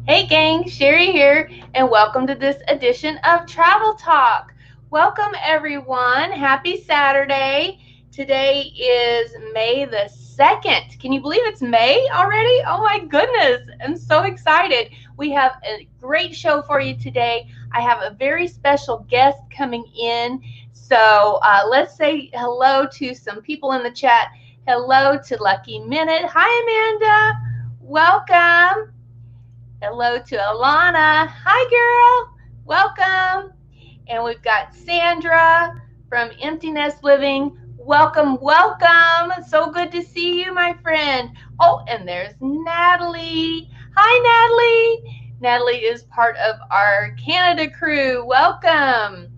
Hey gang, Cheri here, and welcome to this edition of Travel Talk. Welcome everyone. Happy Saturday. Today is May the 2nd. Can you believe it's May already? Oh my goodness. I'm so excited. We have a great show for you today. I have a very special guest coming in. So let's say hello to some people in the chat. Hello to Lucky Minute. Hi, Amanda. Welcome. Hello to Alana. Hi, girl. Welcome. And we've got Sandra from Empty Nest Living. Welcome, welcome. So good to see you, my friend. Oh, and there's Natalie. Hi, Natalie. Natalie is part of our Canada crew. Welcome.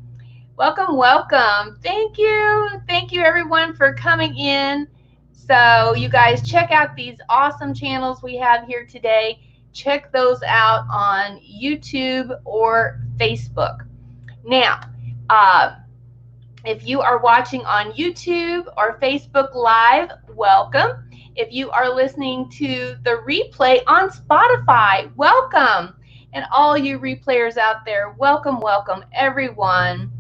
Welcome, welcome. Thank you. Thank you, everyone, for coming in. So, you guys, check out these awesome channels we have here today. Check those out on YouTube or Facebook. Now, if you are watching on YouTube or Facebook Live, welcome. If you are listening to the replay on Spotify, welcome. And all you replayers out there, welcome, welcome, everyone.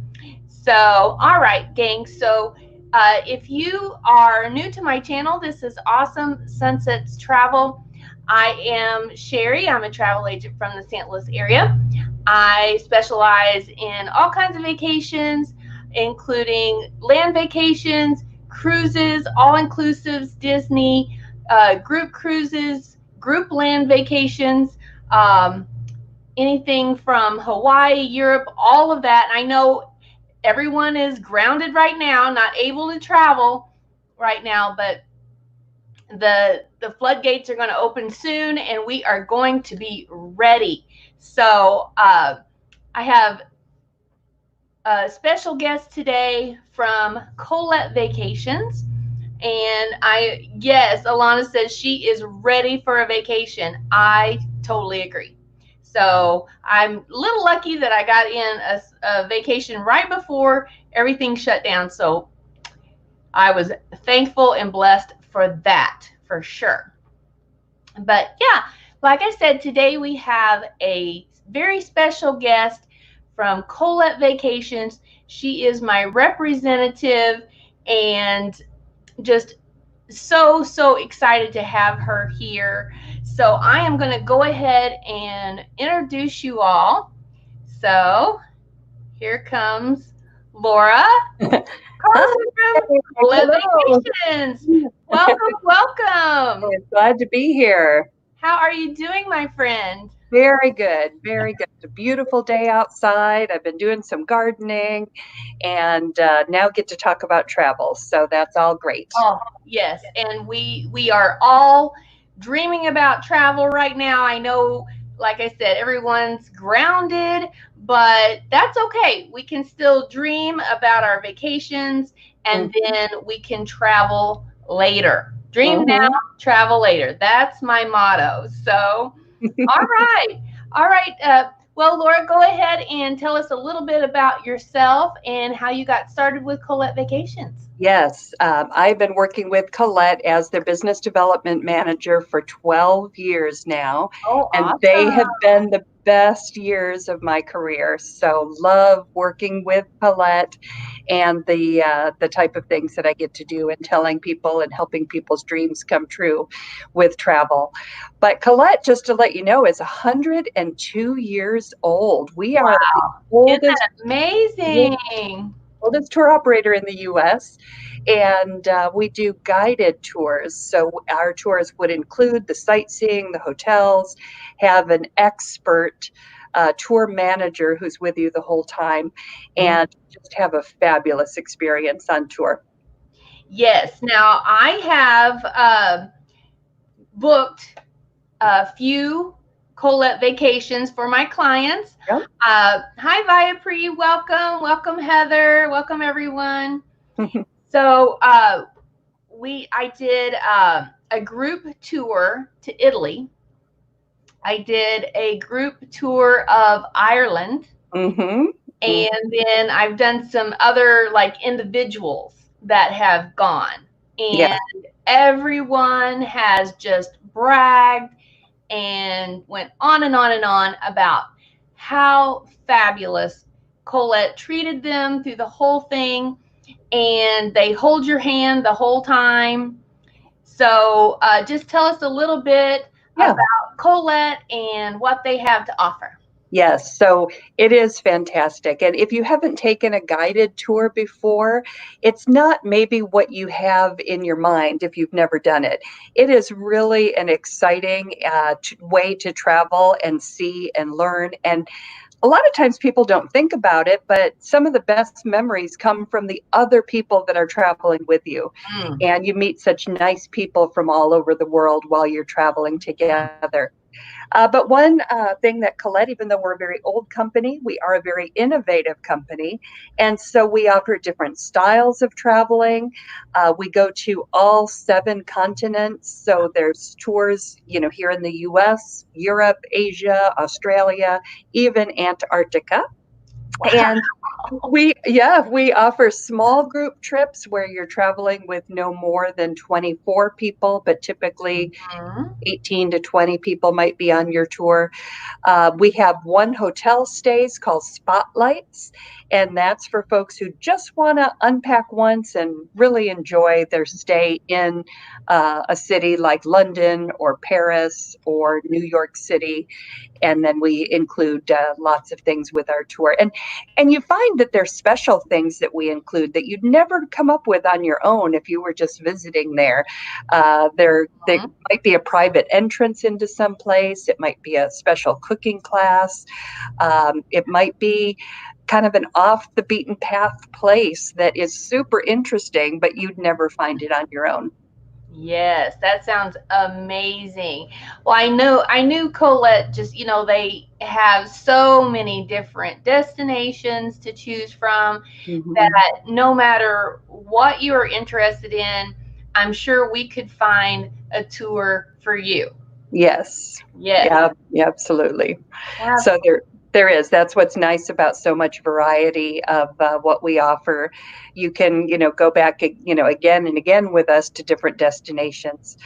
So, all right, gang. So, if you are new to my channel, this is Awesome Sunsets Travel. I am Cheri. I'm a travel agent from the St. Louis area. I specialize in all kinds of vacations, including land vacations, cruises, all-inclusives, Disney, group cruises, group land vacations, anything from Hawaii, Europe, all of that. I know everyone is grounded right now, not able to travel right now, but the floodgates are going to open soon, and we are going to be ready. So I have a special guest today from Collette Vacations, and yes, Alana says she is ready for a vacation. I totally agree. So I'm a little lucky that I got in a vacation right before everything shut down. So I was thankful and blessed for that, for sure. But yeah, like I said, today we have a very special guest from Collette Vacations. She is my representative, and just so excited to have her here. So I am going to go ahead and introduce you all. So here comes Lora. Collette Vacations. Welcome, welcome. I'm glad to be here. How are you doing, my friend? Very good, very good. It's a beautiful day outside. I've been doing some gardening, and now get to talk about travel. So that's all great. Oh, yes. And we are all dreaming about travel right now. I know, like I said, everyone's grounded, but that's okay. We can still dream about our vacations, and then we can travel later. Dream now, travel later. That's my motto. So, all right. All right. Well, Lora, go ahead and tell us a little bit about yourself and how you got started with Collette Vacations. Yes, I've been working with Collette as their business development manager for 12 years now. Oh, and awesome. They have been the best years of my career. So love working with Collette and the type of things that I get to do and telling people and helping people's dreams come true with travel. But Collette, just to let you know, is 102 years old. We are the oldest. Isn't that amazing? Oldest tour operator in the U.S., and we do guided tours. So our tours would include the sightseeing, the hotels, have an expert tour manager who's with you the whole time, and just have a fabulous experience on tour. Yes. Now, I have booked a few Collette Vacations for my clients. Yep. Hi, Viapree. Welcome. Welcome, Heather. Welcome, everyone. So I did a group tour to Italy. I did a group tour of Ireland. And then I've done some other like individuals that have gone. And everyone has just bragged and went on and on and on about how fabulous Collette treated them through the whole thing, and they hold your hand the whole time. So just tell us a little bit Yeah. about Collette and what they have to offer. Yes, so it is fantastic. And if you haven't taken a guided tour before, it's not maybe what you have in your mind if you've never done it. It is really an exciting way to travel and see and learn. And a lot of times people don't think about it, but some of the best memories come from the other people that are traveling with you. Mm. And you meet such nice people from all over the world while you're traveling together. But one thing that Collette, even though we're a very old company, we are a very innovative company. And so we offer different styles of traveling. We go to all 7 continents. So there's tours, here in the US, Europe, Asia, Australia, even Antarctica. And we offer small group trips where you're traveling with no more than 24 people, but typically Mhm. 18 to 20 people might be on your tour. We have one hotel stays called Spotlights, and that's for folks who just want to unpack once and really enjoy their stay in a city like London or Paris or New York City. And then we include lots of things with our tour, and you find that there's special things that we include that you'd never come up with on your own if you were just visiting there. There Mhm. might be a private entrance into some place. It might be a special cooking class. It might be kind of an off the beaten path place that is super interesting, but you'd never find it on your own. Yes, that sounds amazing. Well, I knew Colette just, they have so many different destinations to choose from Mhm. that no matter what you are interested in, I'm sure we could find a tour for you. Yes. Yes, Yeah, yeah, absolutely. So absolutely. there is. That's what's nice about so much variety of what we offer. You can, go back, again and again with us to different destinations.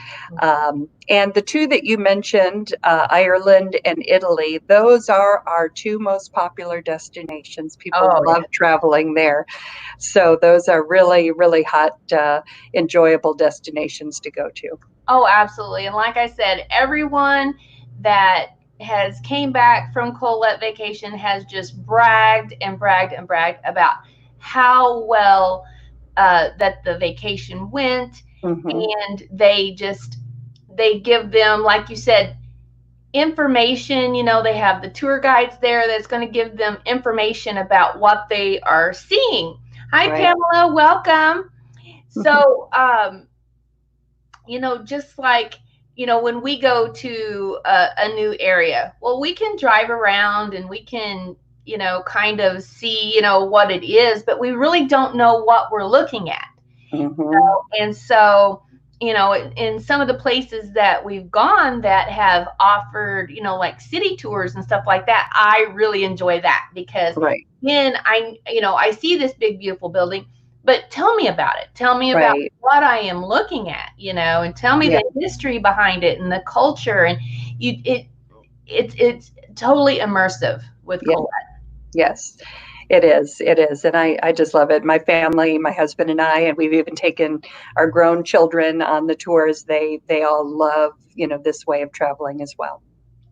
And the 2 that you mentioned, Ireland and Italy, those are our 2 most popular destinations. People Oh, love traveling there. So those are really, really hot, enjoyable destinations to go to. oh, absolutely. And like I said, everyone that has came back from Colette Vacation has just bragged and bragged and bragged about how well that the vacation went, Hmm. and they give them, like you said, information. They have the tour guides there that's going to give them information about what they are seeing. Hi, Right. Pamela. Welcome. So, just like, when we go to a new area, well, we can drive around and we can, kind of see, what it is, but we really don't know what we're looking at. Hmm. And so, in some of the places that we've gone that have offered, like city tours and stuff like that, I really enjoy that because Right. then I see this big, beautiful building, but tell me about it. Tell me about Right. what I am looking at, and tell me Yeah. the history behind it and the culture. And it's totally immersive with Yeah. Colette. Yes. It is. It is. And I just love it. My family, my husband and I, and we've even taken our grown children on the tours. They all love, this way of traveling as well.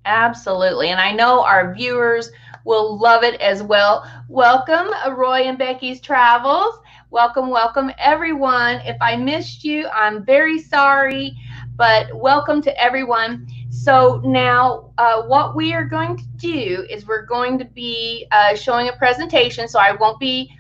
Absolutely. And I know our viewers will love it as well. Welcome, Roy and Becky's Travels. Welcome, welcome, everyone. If I missed you, I'm very sorry, but welcome to everyone. So, now what we are going to do is we're going to be showing a presentation. So, I won't be,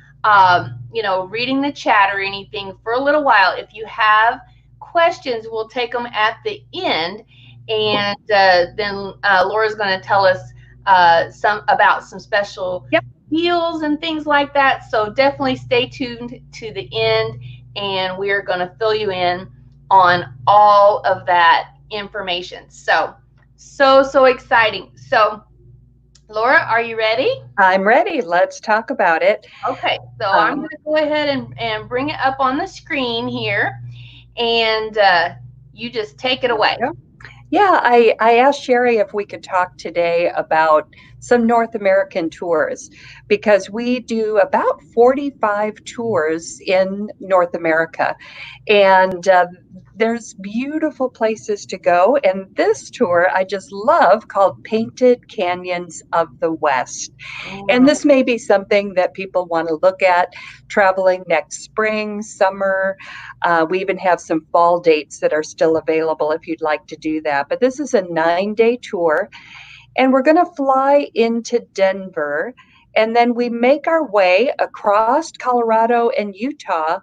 reading the chat or anything for a little while. If you have questions, we'll take them at the end, and then Laura's going to tell us some special Yep. deals and things like that. So definitely stay tuned to the end, and we are going to fill you in on all of that information. So exciting. So, Laura, are you ready? I'm ready. Let's talk about it. Okay, so I'm Um, going to go ahead and bring it up on the screen here, and you just take it there we away. go. Yeah, I asked Cheri if we could talk today about some North American tours because we do about 45 tours in North America. And there's beautiful places to go. And this tour I just love called Painted Canyons of the West. And Oh, this may be something that people want to look at traveling next spring, summer. We even have some fall dates that are still available if you'd like to do that. But this is a 9-day tour, and we're going to fly into Denver. And then we make our way across Colorado and Utah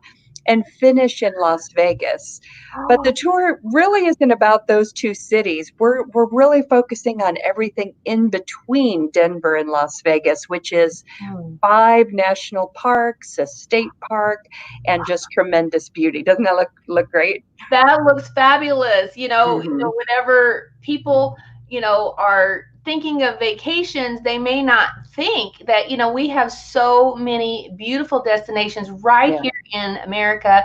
and finish in Las Vegas. But the tour really isn't about those two cities. We're really focusing on everything in between Denver and Las Vegas, which is oh. 5 national parks, a state park, and just tremendous beauty. Doesn't that look great? That looks fabulous. Hmm. Whenever people, are thinking of vacations, they may not think that, we have so many beautiful destinations right Yeah. here in America.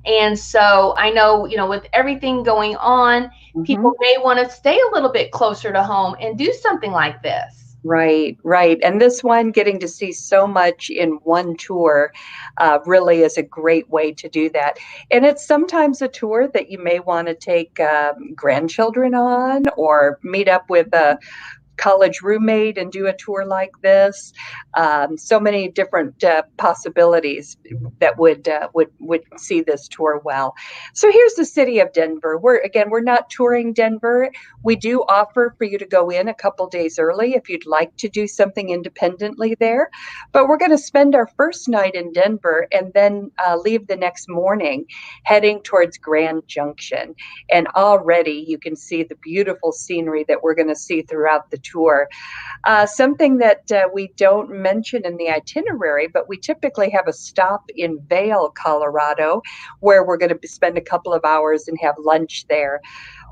And so I know, with everything going on, Hmm. people may want to stay a little bit closer to home and do something like this. Right, right. And this one, getting to see so much in one tour, really is a great way to do that. And it's sometimes a tour that you may want to take grandchildren on or meet up with a college roommate and do a tour like this. So many different possibilities that would see this tour well. So here's the city of Denver. We're not touring Denver. We do offer for you to go in a couple days early if you'd like to do something independently there. But we're going to spend our first night in Denver and then leave the next morning heading towards Grand Junction. And already you can see the beautiful scenery that we're going to see throughout the tour. Something that we don't mention in the itinerary, but we typically have a stop in Vail, Colorado, where we're going to spend a couple of hours and have lunch there.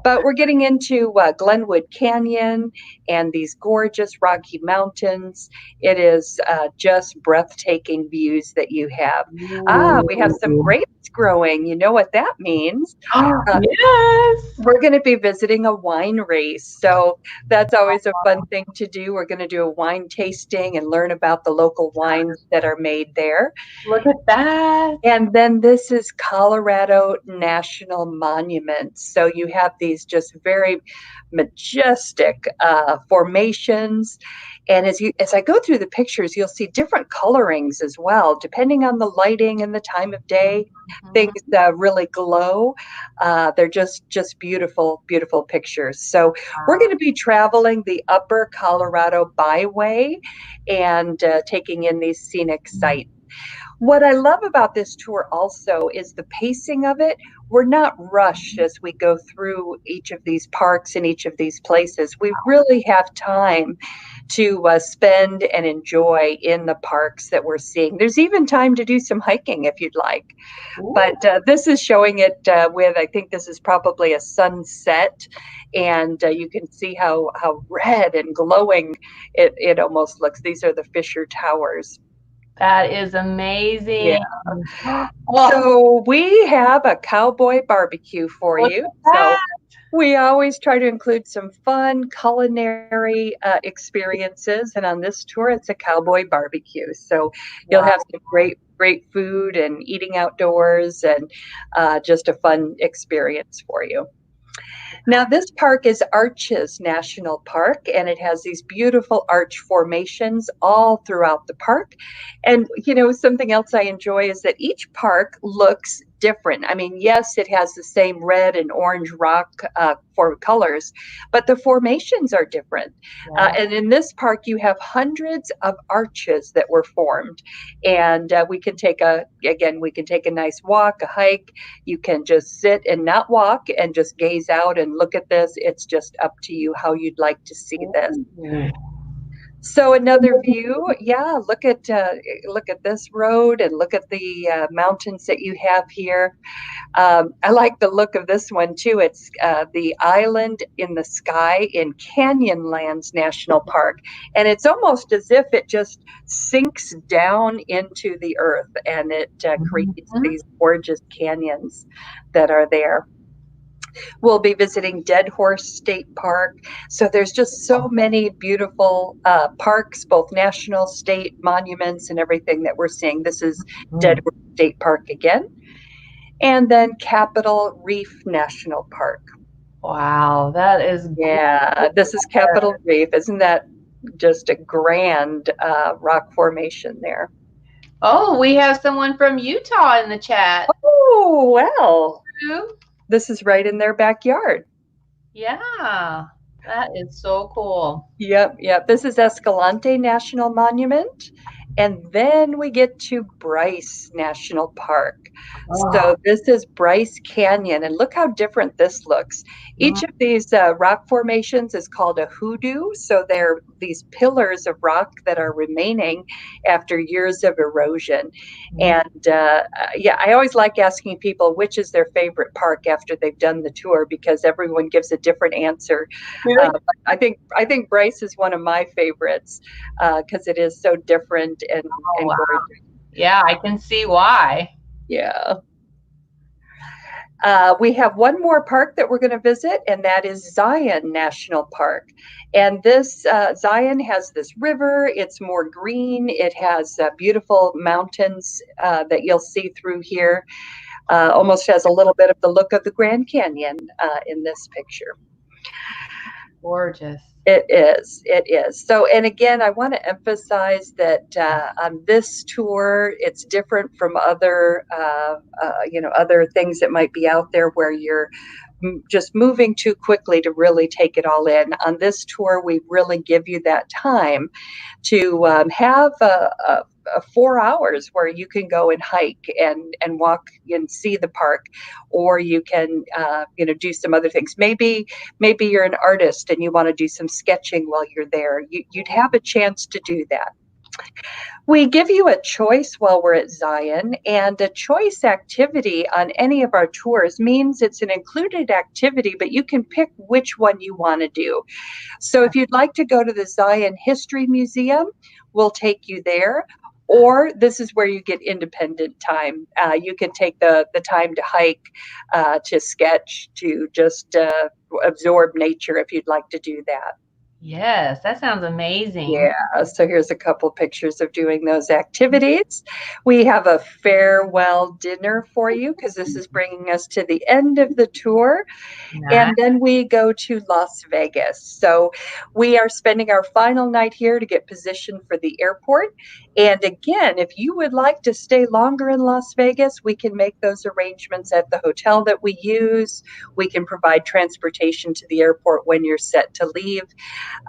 But we're getting into Glenwood Canyon and these gorgeous Rocky Mountains. It is just breathtaking views that you have. We have some Ooh. grapes growing. You know what that means. Uh, Yes. we're going to be visiting a wine race. So that's always a fun thing to do. We're going to do a wine tasting and learn about the local wines that are made there. Look at that. And then this is Colorado National Monuments. So you have these just very majestic formations. And as I go through the pictures, you'll see different colorings as well, depending on the lighting and the time of day. Things Mhm. really glow. They're just beautiful, beautiful pictures. So we're Wow. going to be traveling the Upper Colorado Byway and taking in these scenic sites. What I love about this tour also is the pacing of it. We're not rushed as we go through each of these parks and each of these places. We really have time to spend and enjoy in the parks that we're seeing. There's even time to do some hiking if you'd like. Ooh. But this is showing it with, I think this is probably a sunset, and you can see how red and glowing it almost looks. These are the Fisher Towers. That is Yeah. amazing. Oh, So we have a cowboy barbecue for look you. at So that. we always try to include some fun culinary experiences. And on this tour, it's a cowboy barbecue. So you'll Wow. have some great food and eating outdoors and just a fun experience for you. Now, this park is Arches National Park, and it has these beautiful arch formations all throughout the park. And, something else I enjoy is that each park looks different. I mean, yes, it has the same red and orange rock for colors, but the formations are different. Yeah. And in this park, you have hundreds of arches that were formed. And we can take a nice walk, a hike. You can just sit and not walk and just gaze out and look at this. It's just up to you how you'd like to see this. Ooh. So another view, yeah. Look at this road and look at the mountains that you have here. I like the look of this one too. It's the island in the sky in Canyonlands National Park, and it's almost as if it just sinks down into the earth, and it creates Mhm. these gorgeous canyons that are there. We'll be visiting Dead Horse State Park. So there's just so many beautiful parks, both national, state monuments, and everything that we're seeing. This is Dead Horse State Park again. And then Capitol Reef National Park. Wow, that is Yeah, this is Capitol Reef. Isn't that just a grand rock formation there? Oh, we have someone from Utah in the chat. Oh, well, this is right in their backyard. Yeah, that is so cool. Yep. This is Escalante National Monument. And then we get to Bryce National Park. So this is Bryce Canyon, and look how different this looks. Each of these rock formations is called a hoodoo. So they're these pillars of rock that are remaining after years of erosion. And yeah, I always like asking people which is their favorite park after they've done the tour, because everyone gives a different answer. I think Bryce is one of my favorites because it is so different and gorgeous. Yeah, I can see why. Yeah. We have one more park that we're going to visit, and that is Zion National Park. And this Zion has this river. It's more green. It has beautiful mountains that you'll see through here. Almost has a little bit of the look of the Grand Canyon in this picture. Gorgeous. It is. It is. So, and again, I want to emphasize that on this tour, it's different from other, other things that might be out there where you're just moving too quickly to really take it all in. On this tour, we really give you that time to have a 4 hours where you can go and hike and walk and see the park, or you can do some other things. Maybe you're an artist and you want to do some sketching while you're there. You'd have a chance to do that. We give you a choice while we're at Zion, and a choice activity on any of our tours means it's an included activity, but you can pick which one you want to do. So if you'd like to go to the Zion History Museum, we'll take you there. Or this is where you get independent time. You can take the time to hike, to sketch, to just absorb nature if you'd like to do that. Yes, that sounds amazing. Yeah, so here's a couple pictures of doing those activities. We have a farewell dinner for you because this is bringing us to the end of the tour. And then we go to Las Vegas. So we are spending our final night here to get positioned for the airport. And again, if you would like to stay longer in Las Vegas, we can make those arrangements at the hotel that we use. We can provide transportation to the airport when you're set to leave,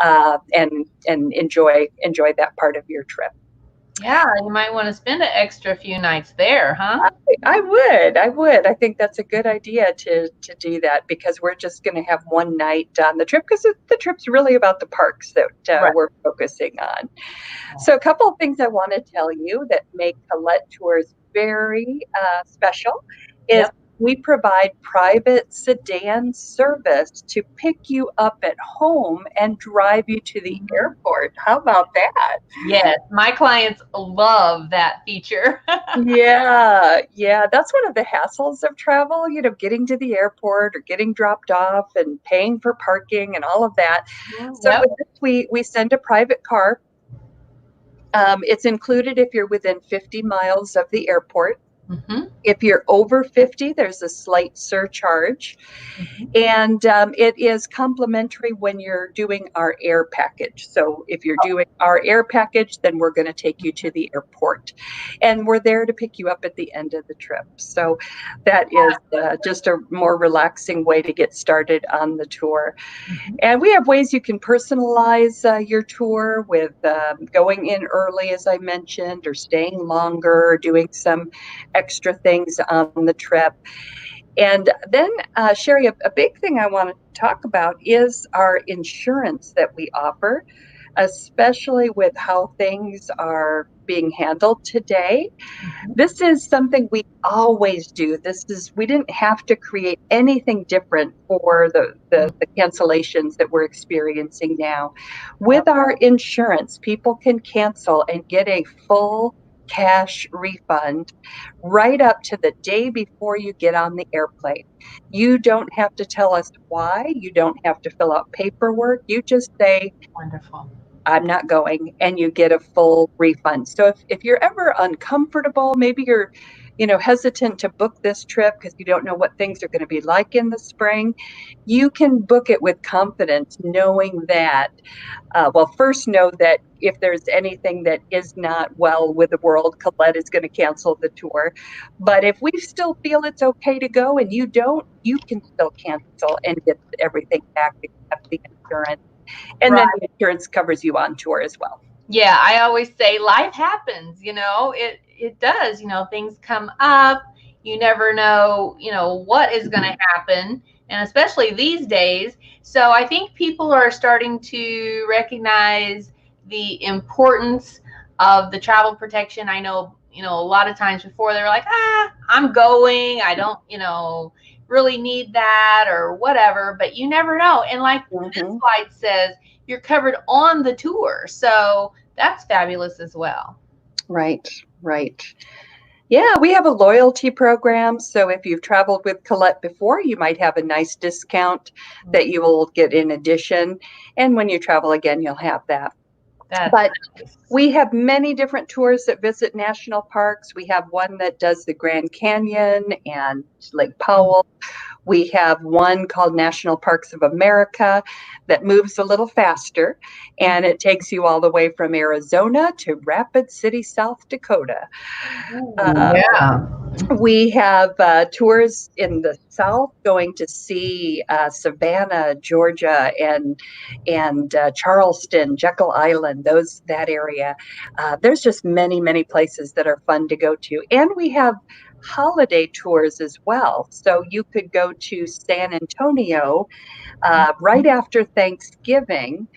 and enjoy that part of your trip. Yeah, you might want to spend an extra few nights there, huh? I would. I think that's a good idea to do that, because we're just going to have one night on the trip, because the trip's really about the parks that we're focusing on. So a couple of things I want to tell you that make Collette Tours very special is we provide private sedan service to pick you up at home and drive you to the airport. How about that? Yes, my clients love that feature. Yeah. That's one of the hassles of travel, getting to the airport or getting dropped off and paying for parking and all of that. So with this, we send a private car. It's included if you're within 50 miles of the airport. If you're over 50, there's a slight surcharge. And it is complimentary when you're doing our air package. So if you're doing our air package, then we're going to take you to the airport. And we're there to pick you up at the end of the trip. So that is just a more relaxing way to get started on the tour. And we have ways you can personalize your tour with going in early, as I mentioned, or staying longer, or doing some extra things on the trip. And then, Cheri, a big thing I want to talk about is our insurance that we offer, especially with how things are being handled today. This is something we always do. We didn't have to create anything different for the cancellations that we're experiencing now. With our insurance, people can cancel and get a full cash refund right up to the day before you get on the airplane. You don't have to tell us why. You don't have to fill out paperwork. You just say, Wonderful. I'm not going, and you get a full refund. So if you're ever uncomfortable, maybe you're, hesitant to book this trip because you don't know what things are going to be like in the spring, you can book it with confidence, knowing that, well, first know that if there's anything that is not well with the world, Collette is going to cancel the tour. But if we still feel it's okay to go and you don't, you can still cancel and get everything back except the insurance. And then Right. the insurance covers you on tour as well. Yeah, I always say life happens, it does, things come up. You never know, what is going to happen, and especially these days. So I think people are starting to recognize the importance of the travel protection. I know, a lot of times before they were like, I'm going, I don't, really need that or whatever, but you never know. And like this Mm-hmm. slide says, you're covered on the tour. So that's fabulous as well. Right, right. Yeah, we have a loyalty program. So if you've traveled with Collette before, you might have a nice discount that you will get in addition. And when you travel again, you'll have that. That's But nice. we have many different tours that visit national parks. We have one that does the Grand Canyon and Lake Powell. We have one called National Parks of America that moves a little faster, and it takes you all the way from Arizona to Rapid City, South Dakota. Ooh, Uh, yeah. we have tours in the South going to see Savannah, Georgia, and Charleston, Jekyll Island, that area. There's just many, many places that are fun to go to, and we have holiday tours as well. So you could go to San Antonio right after Thanksgiving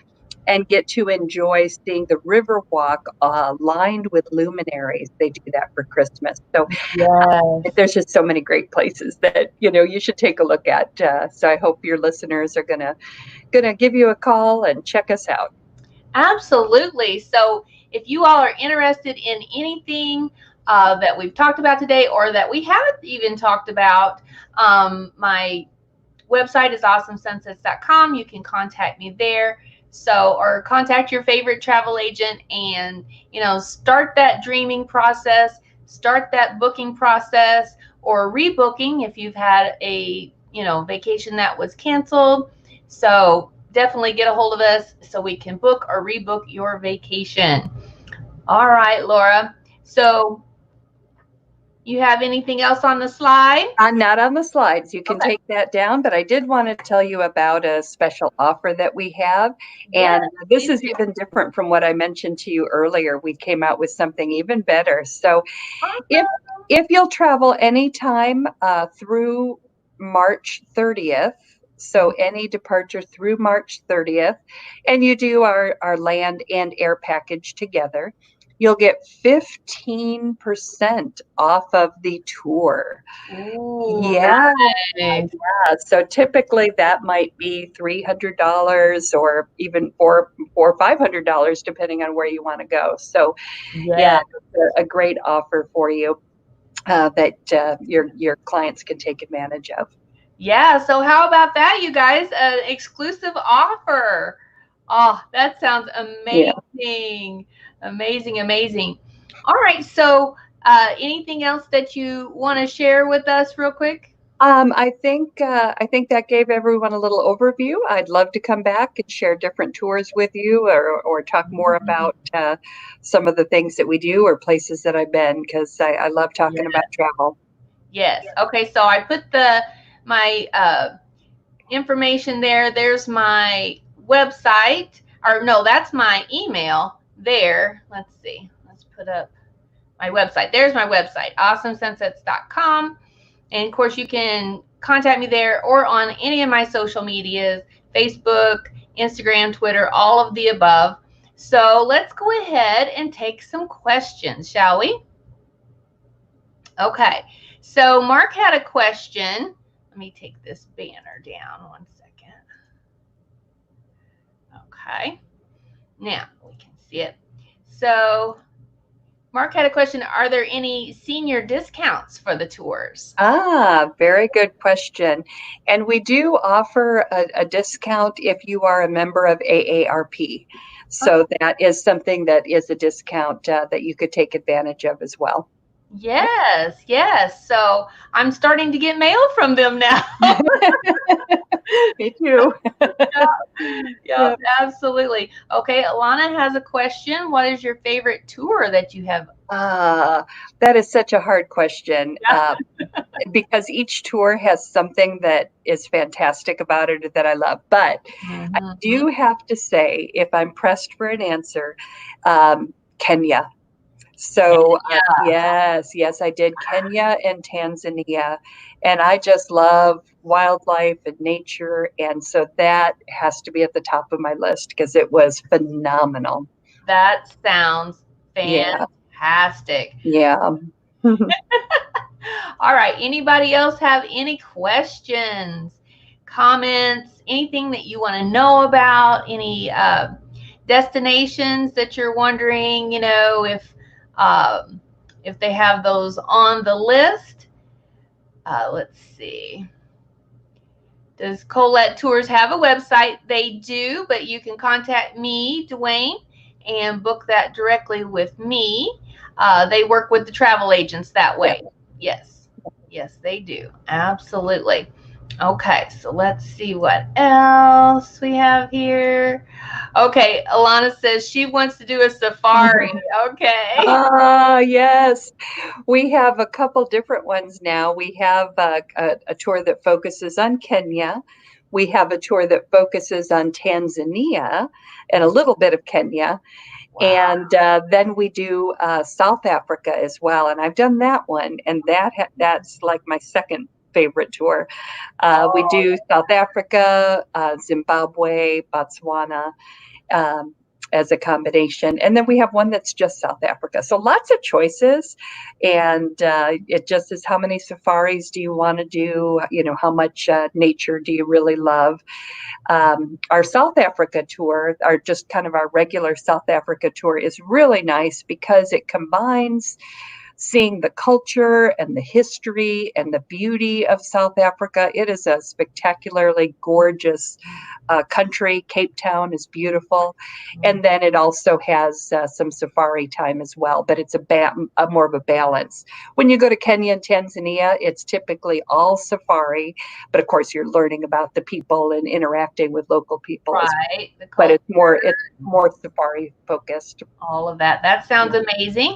and get to enjoy seeing the river walk lined with luminaries. They do that for Christmas. So Yes. there's just so many great places that you should take a look at. So I hope your listeners are gonna give you a call and check us out. Absolutely. So if you all are interested in anything that we've talked about today or that we haven't even talked about, my website is awesomesunsets.com. You can contact me there. So, or contact your favorite travel agent and, start that dreaming process, start that booking process, or rebooking if you've had a, vacation that was canceled. So, definitely get a hold of us so we can book or rebook your vacation. All right, Laura. So, you have anything else on the slide? I'm not on the slides. You can Okay. take that down, but I did want to tell you about a special offer that we have. Yes, And this please is do. even different from what I mentioned to you earlier. We came out with something even better. So if Awesome. if you'll travel anytime through March 30th, so any departure through March 30th, and you do our land and air package together, you'll get 15% off of the tour. Ooh, Yeah, nice. so typically that might be $300 or even four or $500 depending on where you want to go. So yeah, Yeah. it's a great offer for you that your clients can take advantage of. Yeah. So how about that, you guys? An exclusive offer. Oh, that sounds Yeah. amazing. Amazing, amazing. All right. So anything else that you want to share with us real quick? I think that gave everyone a little overview. I'd love to come back and share different tours with you, or talk more about some of the things that we do or places that I've been, because I love Yeah. talking about travel. Yes. Okay. So I put my information there. There's my website, or no, that's my email there. Let's see. Let's put up my website. There's my website, awesomesunsets.com. And of course, you can contact me there or on any of my social medias, Facebook, Instagram, Twitter, all of the above. So let's go ahead and take some questions, shall we? Okay. So Mark had a question. Let me take this banner down 1 second. Okay. Now we can see it. So Mark had a question. Are there any senior discounts for the tours? Very good question. And we do offer a discount if you are a member of AARP. So that is something that is a discount that you could take advantage of as well. Yes, yes. So I'm starting to get mail from them now. Me too. Yep, absolutely. Okay, Alana has a question. What is your favorite tour that you have? That is such a hard question. Yeah. Because each tour has something that is fantastic about it that I love. But I Mhm. do have to say, if I'm pressed for an answer, Kenya. So, yes, I did Kenya and Tanzania, and I just love wildlife and nature. And so that has to be at the top of my list because it was phenomenal. That sounds Yeah, fantastic. yeah. All right. Anybody else have any questions, comments, anything that you want to know about? Any destinations that you're wondering, if they have those on the list? Let's see. Does Collette Tours have a website? They do, but you can contact me, Dwayne, and book that directly with me. They work with the travel agents that Yeah. way. Yes, yes, they do. Absolutely. Okay, so let's see what else we have here. Okay, Alana says she wants to do a safari. Okay. Yes. We have a couple different ones now. We have a tour that focuses on Kenya. We have a tour that focuses on Tanzania and a little bit of Kenya. Wow. And then we do South Africa as well. And I've done that one, and that's like my second favorite tour. We Oh, do South Africa, Zimbabwe, Botswana, um, as a combination. And then we have one that's just South Africa. So lots of choices. And it just is how many safaris do you want to do? You know, how much nature do you really love? Our South Africa tour, our just kind of our regular South Africa tour, is really nice because it combines seeing the culture and the history and the beauty of South Africa. It is a spectacularly gorgeous country. Cape Town is beautiful. And then it also has some safari time as well, but it's a more of a balance. When you go to Kenya and Tanzania, it's typically all safari, but of course you're learning about the people and interacting with local people as well. right. The But culture, it's more safari focused. all of that. That sounds Yeah. amazing.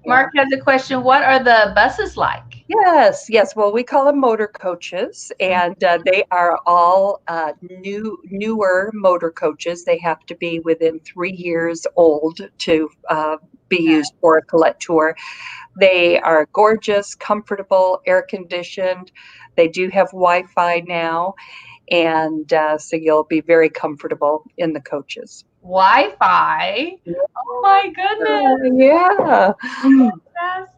Yeah. Mark has a question. What are the buses like? Yes, yes. Well, we call them motor coaches, and they are all newer motor coaches. They have to be within 3 years old to be used for a Collette tour. They are gorgeous, comfortable, air conditioned. They do have Wi-Fi now, and so you'll be very comfortable in the coaches. Wi-Fi. Oh my goodness. Yeah. Yeah.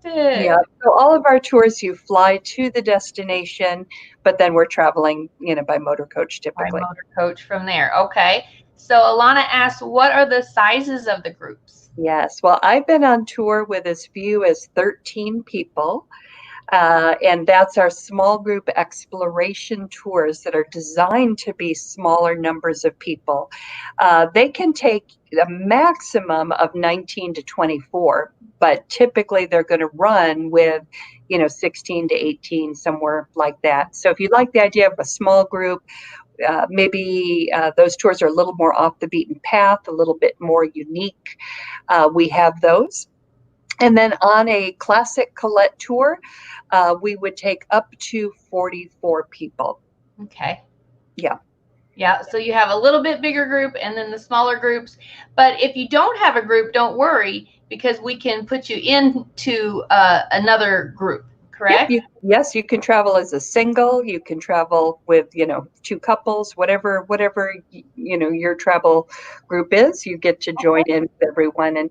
Fantastic. So all of our tours, you fly to the destination, but then we're traveling, by motor coach By typically. motor coach from there. Okay. So Alana asks, what are the sizes of the groups? Yes. Well, I've been on tour with as few as 13 people. And that's our small group exploration tours that are designed to be smaller numbers of people. They can take a maximum of 19 to 24, but typically they're going to run with, 16 to 18, somewhere like that. So if you like the idea of a small group, maybe those tours are a little more off the beaten path, a little bit more unique. We have those. And then on a classic Collette tour, we would take up to 44 people. Okay. Yeah. Yeah. So you have a little bit bigger group and then the smaller groups. But if you don't have a group, don't worry because we can put you into another group, Yep, correct? Yes, you can travel as a single. You can travel with, two couples, whatever, your travel group is. You get to join in with everyone,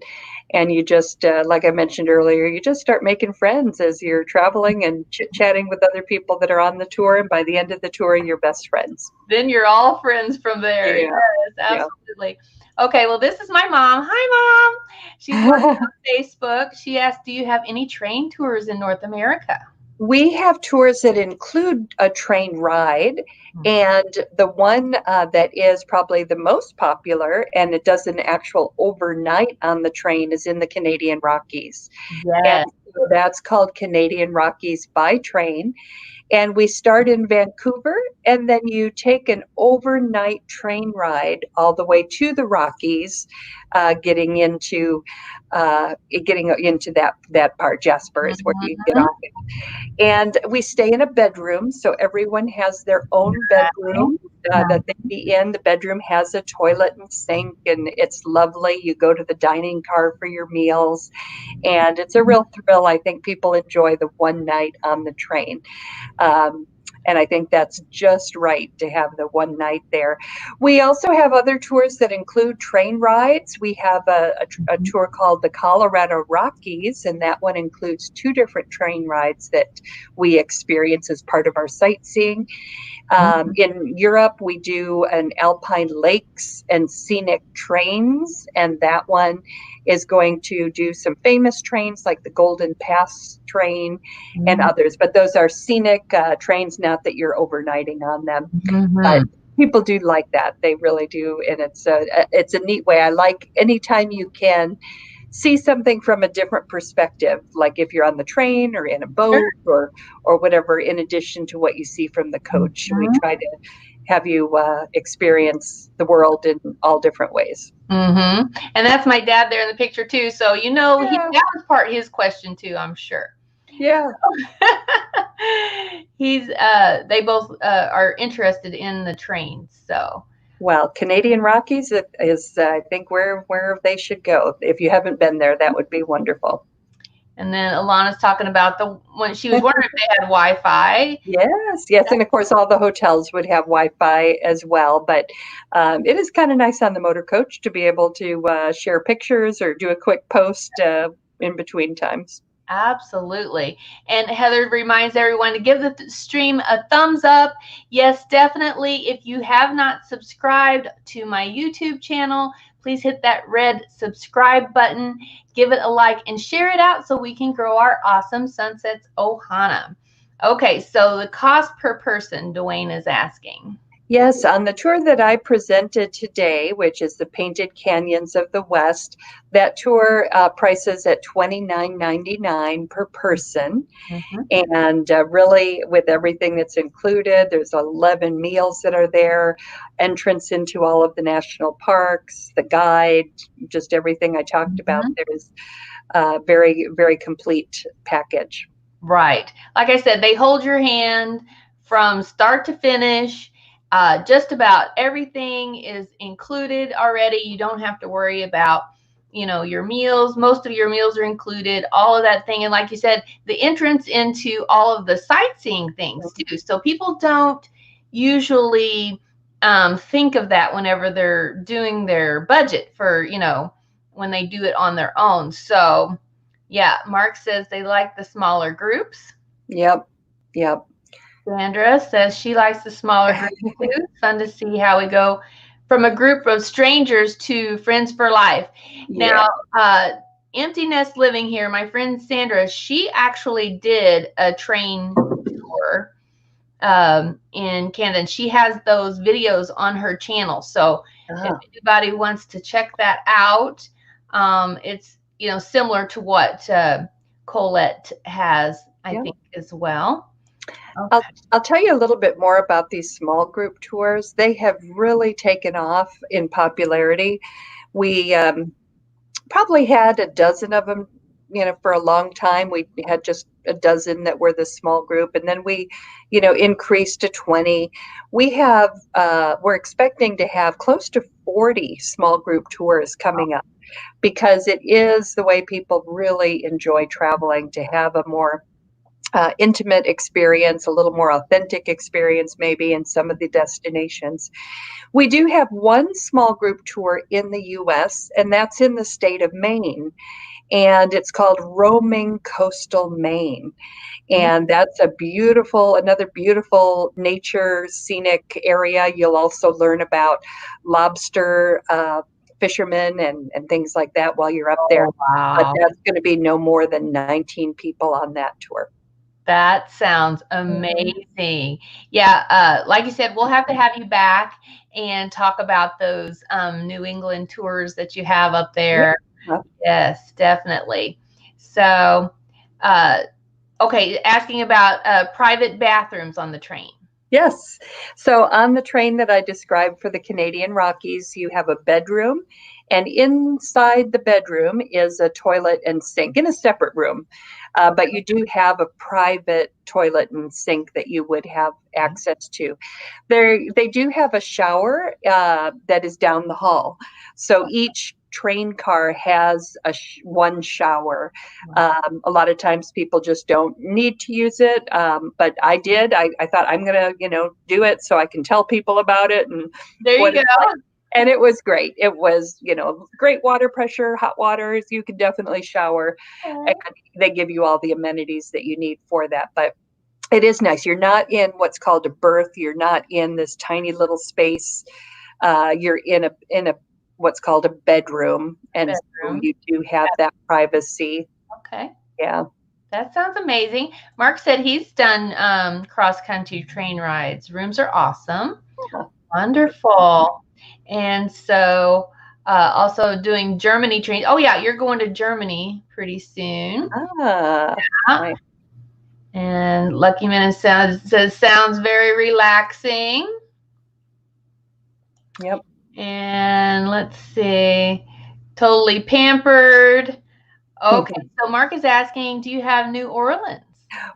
and you just, like I mentioned earlier, you just start making friends as you're traveling and chit-chatting with other people that are on the tour. And by the end of the tour, you're best friends. Then you're all friends from there. Yeah, Yes, yeah. absolutely. Okay, well, this is my mom. Hi, Mom. She's watching on Facebook. She asked, do you have any train tours in North America? We have tours that include a train ride, and the one that is probably the most popular, and it does an actual overnight on the train, is in the Canadian Rockies. And Yes. so that's called Canadian Rockies by train. And we start in Vancouver, and then you take an overnight train ride all the way to the Rockies, getting into that part. Jasper is where you get Mhm. off, and we stay in a bedroom, so everyone has their own bedroom that they be in. The bedroom has a toilet and sink, and it's lovely. You go to the dining car for your meals, and it's a real thrill. I think people enjoy the one night on the train. Um, and I think that's just right to have the one night there. We also have other tours that include train rides. We have a tour called the Colorado Rockies, and that one includes two different train rides that we experience as part of our sightseeing. In Europe, we do an Alpine Lakes and Scenic Trains, and that one is going to do some famous trains like the Golden Pass train and others. But those are scenic trains, not that you're overnighting on them. But Mhm. people do like that. They really do, and it's a neat way. I like anytime you can see something from a different perspective, like if you're on the train or in a Sure. boat or whatever, in addition to what you see from the coach. We Mhm. try to have you experience the world in all different ways. And that's my dad there in the picture too. So Yeah, that was part his question too, I'm sure. yeah. He's they both are interested in the trains. So Well, Canadian Rockies is, I think, where they should go. If you haven't been there, that would be wonderful. and then Alana's talking about the when she was wondering if they had Wi-Fi. Yes, yes, and of course, all the hotels would have Wi-Fi as well. But it is kind of nice on the motor coach to be able to share pictures or do a quick post in between times. Absolutely. And Heather reminds everyone to give the stream a thumbs up. Yes, definitely. If you have not subscribed to my YouTube channel, please hit that red subscribe button, give it a like, and share it out so we can grow our awesome Sunsets Ohana. Okay, so the cost per person, Dwayne is asking. Yes, on the tour that I presented today, which is the Painted Canyons of the West, that tour prices at $29.99 per person. Mhm. And really, with everything that's included, there's 11 meals that are there, entrance into all of the national parks, the guide, just everything I talked about. Mhm. There's a very, very complete package. Right. Like I said, they hold your hand from start to finish. Just about everything is included already. You don't have to worry about, your meals. Most of your meals are included, all of that thing. And like you said, the entrance into all of the sightseeing things too. So people don't usually think of that whenever they're doing their budget for, when they do it on their own. So, yeah, Mark says they like the smaller groups. Yep, yep. Sandra says she likes the smaller groups too. It's fun to see how we go from a group of strangers to friends for life. Yeah. Now, Empty Nest Living here, my friend Sandra, she actually did a train tour in Canada, and she has those videos on her channel. So if Ah, anybody wants to check that out, it's similar to what Collette has, I yeah. think, as well. I'll Okay. I'll tell you a little bit more about these small group tours. They have really taken off in popularity. We probably had a dozen of them, for a long time. We had just a dozen that were the small group, and then we, increased to 20. We're expecting to have close to 40 small group tours coming up because it is the way people really enjoy traveling, to have a more intimate experience, a little more authentic experience maybe in some of the destinations. We do have one small group tour in the U.S., and that's in the state of Maine, and it's called Roaming Coastal Maine. And that's another beautiful nature scenic area. You'll also learn about lobster fishermen and things like that while you're up there. Oh, But wow. that's going to be no more than 19 people on that tour. That sounds amazing. Yeah, like you said, we'll have to have you back and talk about those New England tours that you have up there. Yeah. Yes, definitely. So, uh, okay, asking about private bathrooms on the train. Yes. So on the train that I described for the Canadian Rockies, you have a bedroom, and inside the bedroom is a toilet and sink in a separate room. But you do have a private toilet and sink that you would have access to. They do have a shower that is down the hall. So each train car has one shower. A lot of times people just don't need to use it, but I did. I thought I'm gonna, do it so I can tell people about it and There you what go. it's like. And it was great. It was, great water pressure, hot waters. You can definitely shower, and they give you all the amenities that you need for that. But it is nice. You're not in what's called a berth. You're not in this tiny little space. You're in a what's called a bedroom, and so Bedroom. you do have that privacy. Okay. Yeah. That sounds amazing. Mark said he's done cross-country train rides. Rooms are awesome. Yeah. Wonderful. And so also doing Germany trains. Oh, yeah, you're going to Germany pretty soon. Ah, Yeah. nice. And Lucky Man says, sounds very relaxing. Yep. And let's see, totally pampered. Okay, so Mark is asking, do you have New Orleans?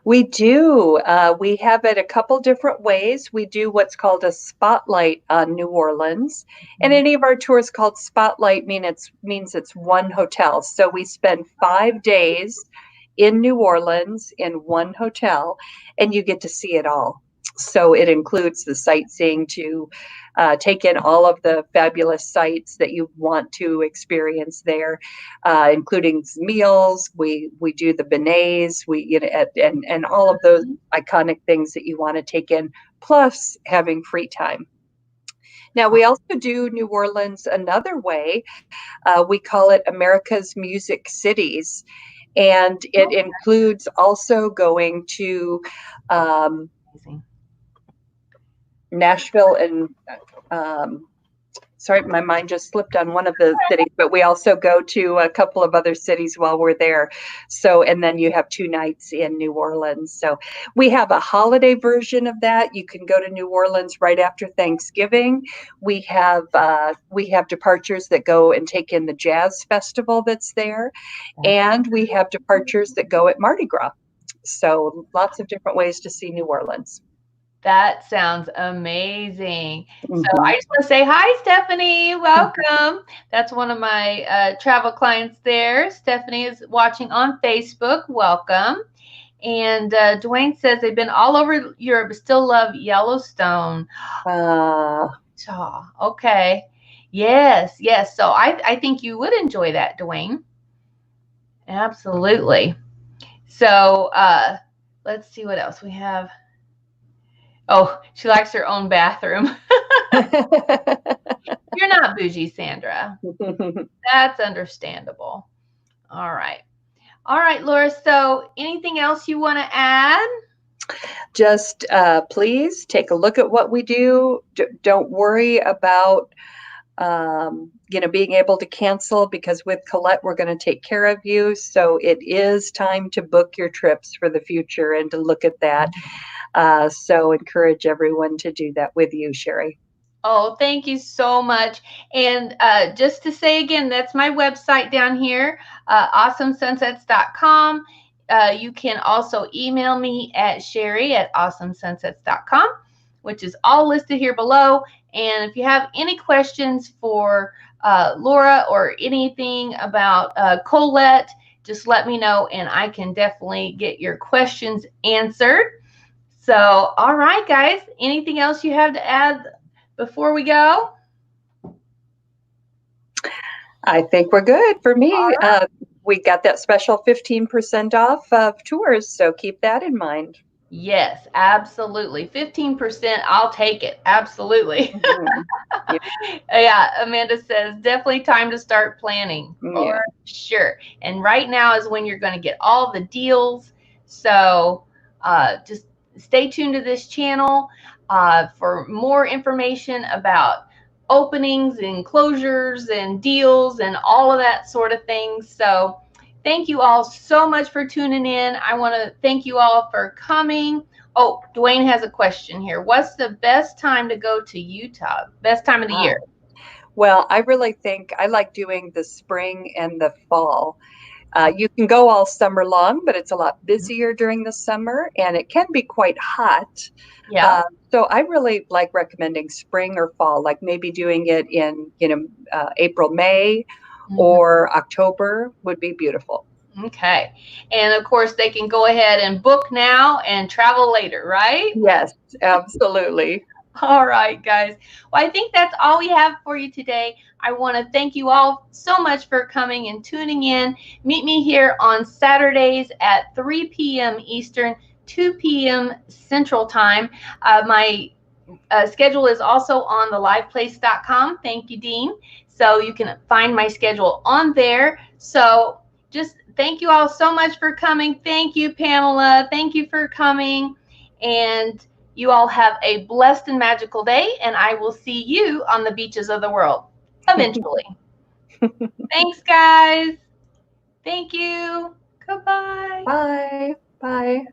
We do. We have it a couple different ways. We do what's called a spotlight on New Orleans, and any of our tours called spotlight means it's one hotel. So we spend 5 days in New Orleans in one hotel, and you get to see it all. So it includes the sightseeing to take in all of the fabulous sights that you want to experience there, including meals. We do the beignets, and all of those iconic things that you want to take in, plus having free time. Now, we also do New Orleans another way. We call it America's Music Cities. And it includes also going to Nashville and sorry, my mind just slipped on one of the cities, but we also go to a couple of other cities while we're there. So, and then you have 2 nights in New Orleans. So we have a holiday version of that. You can go to New Orleans right after Thanksgiving. We have departures that go and take in the jazz festival that's there, and we have departures that go at Mardi Gras. So lots of different ways to see New Orleans. That sounds amazing. So I just want to say hi, Stephanie. Welcome. That's one of my travel clients there. Stephanie is watching on Facebook. Welcome. And Dwayne says they've been all over Europe, but still love Yellowstone. Okay. Yes, yes. So I think you would enjoy that, Dwayne. Absolutely. So let's see what else we have. Oh, she likes her own bathroom. You're not bougie, Sandra. That's understandable. All right. All right, Lora. So anything else you want to add? Just please take a look at what we do. Don't worry about being able to cancel, because with Collette, we're going to take care of you. So it is time to book your trips for the future and to look at that. So encourage everyone to do that with you, Cheri. Oh, thank you so much. And just to say again, that's my website down here, awesomesunsets.com. You can also email me at Cheri@awesomesunsets.com, which is all listed here below. And if you have any questions for Lora or anything about Collette, just let me know and I can definitely get your questions answered. So, all right, guys, anything else you have to add before we go? I think we're good for me. We got that special 15% off of tours, so keep that in mind. Yes, absolutely. 15%, I'll take it. Absolutely. Mm-hmm. Yeah. Yeah, Amanda says definitely time to start planning for sure. And right now is when you're going to get all the deals. So just stay tuned to this channel for more information about openings and closures and deals and all of that sort of thing. So thank you all so much for tuning in. I want to thank you all for coming. Oh, Dwayne has a question here. What's the best time to go to Utah? Best time of the year? Well, I really think I like doing the spring and the fall. You can go all summer long, but it's a lot busier during the summer and it can be quite hot. Yeah. So I really like recommending spring or fall, like maybe doing it in, April, May, or October would be beautiful. Okay. And of course, they can go ahead and book now and travel later, right? Yes, absolutely. All right, guys. Well, I think that's all we have for you today. I want to thank you all so much for coming and tuning in. Meet me here on Saturdays at 3 p.m. Eastern, 2 p.m. Central Time. My schedule is also on theliveplace.com. Thank you, Dean. So you can find my schedule on there. So just thank you all so much for coming. Thank you, Pamela. Thank you for coming. And you all have a blessed and magical day. And I will see you on the beaches of the world eventually. Thanks, guys. Thank you. Goodbye. Bye. Bye.